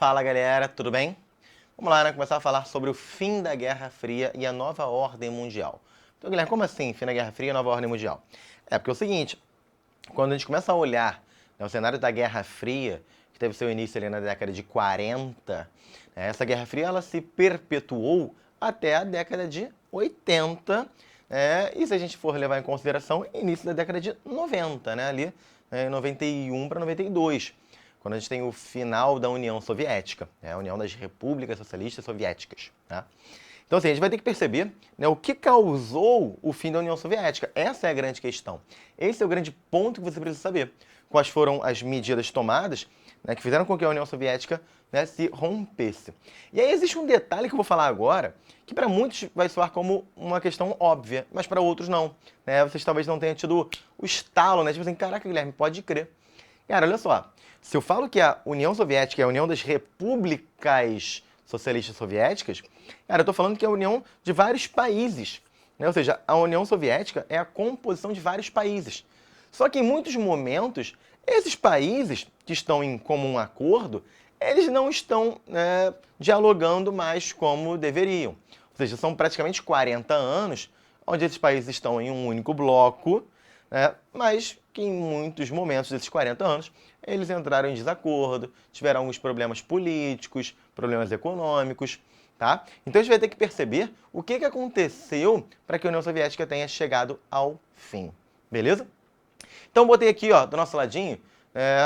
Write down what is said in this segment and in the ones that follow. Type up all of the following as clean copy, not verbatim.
Fala galera, tudo bem? Vamos lá, né? Começar a falar sobre o fim da Guerra Fria e a nova ordem mundial. Então, Guilherme, como assim fim da Guerra Fria e nova ordem mundial? Porque é o seguinte, quando a gente começa a olhar, né, o cenário da Guerra Fria, que teve seu início ali na década de 40, né, essa Guerra Fria ela se perpetuou até a década de 80, e se a gente for levar em consideração, início da década de 90, né, ali, 91 para 92, quando a gente tem o final da União Soviética, a União das Repúblicas Socialistas Soviéticas. Tá? Então, assim, a gente vai ter que perceber, né, o que causou o fim da União Soviética. Essa é a grande questão. Esse é o grande ponto que você precisa saber. Quais foram as medidas tomadas, né, que fizeram com que a União Soviética, né, se rompesse. E aí existe um detalhe que eu vou falar agora, que para muitos vai soar como uma questão óbvia, mas para outros não. Né? Vocês talvez não tenham tido o estalo, né? Tipo assim, caraca, Guilherme, pode crer. Cara, olha só. Se eu falo que a União Soviética é a União das Repúblicas Socialistas Soviéticas, cara, eu estou falando que é a união de vários países. Né? Ou seja, a União Soviética é a composição de vários países. Só que em muitos momentos, esses países que estão em comum acordo, eles não estão dialogando mais como deveriam. Ou seja, são praticamente 40 anos onde esses países estão em um único bloco, mas que em muitos momentos desses 40 anos eles entraram em desacordo, tiveram alguns problemas políticos, problemas econômicos, tá? Então a gente vai ter que perceber o que aconteceu para que a União Soviética tenha chegado ao fim, beleza? Então botei aqui, ó, do nosso ladinho,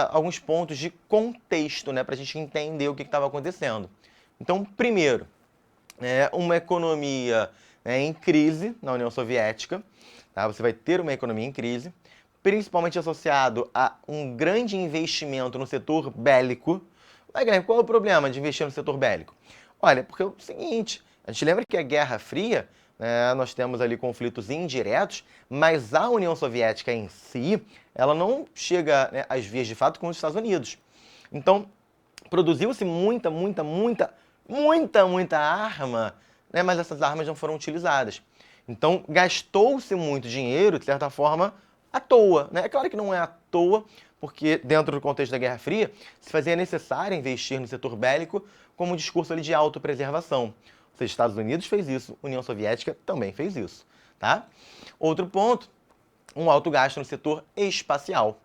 alguns pontos de contexto, né, para a gente entender o que estava acontecendo. Então, primeiro, uma economia em crise na União Soviética, tá? Você vai ter uma economia em crise, principalmente associado a um grande investimento no setor bélico. Mas, Guilherme, qual é o problema de investir no setor bélico? Olha, porque é o seguinte, a gente lembra que a Guerra Fria, nós temos ali conflitos indiretos, mas a União Soviética em si, ela não chega, às vias de fato com os Estados Unidos. Então, produziu-se muita arma, mas essas armas não foram utilizadas. Então, gastou-se muito dinheiro, de certa forma, à toa. É claro que não é à toa, porque dentro do contexto da Guerra Fria, se fazia necessário investir no setor bélico como um discurso ali de autopreservação. Ou seja, Estados Unidos fez isso, União Soviética também fez isso. Tá? Outro ponto, um alto gasto no setor espacial.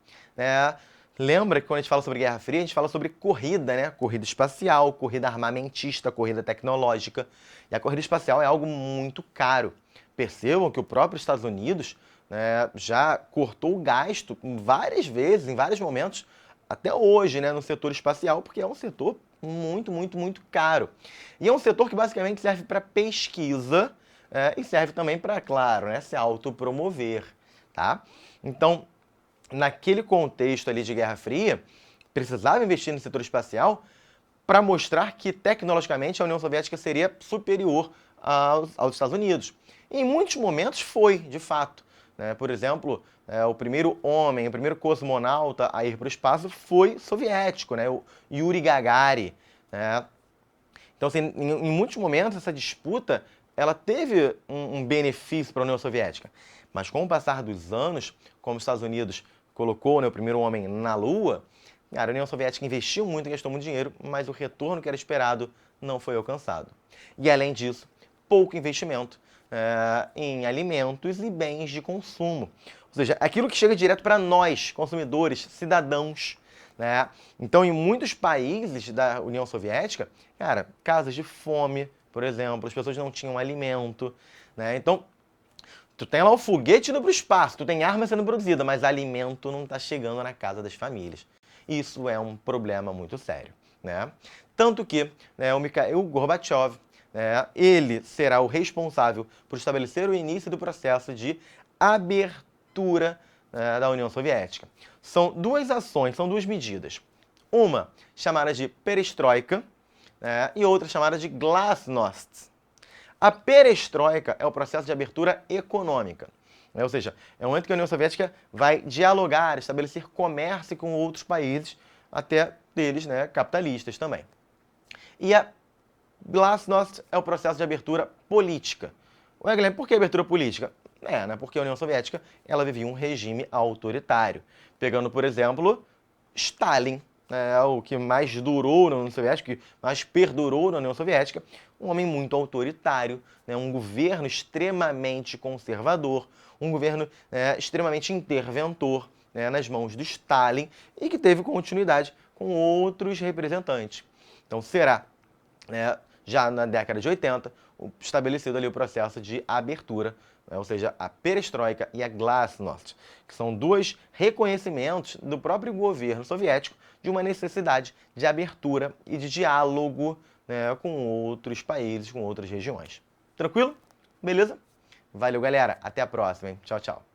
Lembra que quando a gente fala sobre Guerra Fria, a gente fala sobre corrida, né? Corrida espacial, corrida armamentista, corrida tecnológica. E a corrida espacial é algo muito caro. Percebam que o próprio Estados Unidos já cortou o gasto várias vezes, em vários momentos, até hoje, no setor espacial, porque é um setor muito caro. E é um setor que basicamente serve para pesquisa e serve também para, claro, se autopromover, tá? Então, naquele contexto ali de Guerra Fria, precisava investir no setor espacial para mostrar que, tecnologicamente, a União Soviética seria superior aos Estados Unidos. E em muitos momentos foi, de fato. Por exemplo, o primeiro homem, o primeiro cosmonauta a ir para o espaço foi soviético, o Yuri Gagarin. Então, assim, em muitos momentos, essa disputa ela teve um benefício para a União Soviética. Mas com o passar dos anos, como os Estados Unidos colocou o primeiro homem na Lua, a União Soviética investiu muito e gastou muito dinheiro, mas o retorno que era esperado não foi alcançado. E, além disso, pouco investimento em alimentos e bens de consumo. Ou seja, aquilo que chega direto para nós, consumidores, cidadãos. Então, em muitos países da União Soviética, cara, casas de fome, por exemplo, as pessoas não tinham alimento. Então, tu tem lá o foguete indo para o espaço, tu tem arma sendo produzida, mas alimento não está chegando na casa das famílias. Isso é um problema muito sério. Tanto que o Mikhail Gorbachev, ele será o responsável por estabelecer o início do processo de abertura da União Soviética. São duas ações, são duas medidas. Uma chamada de perestroika e outra chamada de glasnost. A perestroika é o processo de abertura econômica. Ou seja, é o momento que a União Soviética vai dialogar, estabelecer comércio com outros países, até deles capitalistas também. E a glasnost é o processo de abertura política. Ué, Guilherme, por que abertura política? Porque a União Soviética ela vivia um regime autoritário. Pegando, por exemplo, Stalin. o que mais durou na União Soviética, que mais perdurou na União Soviética, um homem muito autoritário, né, um governo extremamente conservador, um governo extremamente interventor, né, nas mãos do Stalin e que teve continuidade com outros representantes. Então será, né, já na década de 80, estabelecido ali o processo de abertura, né, ou seja, a perestroika e a glasnost, que são dois reconhecimentos do próprio governo soviético de uma necessidade de abertura e de diálogo, né, com outros países, com outras regiões. Tranquilo? Beleza? Valeu, galera. Até a próxima, hein? Tchau, tchau.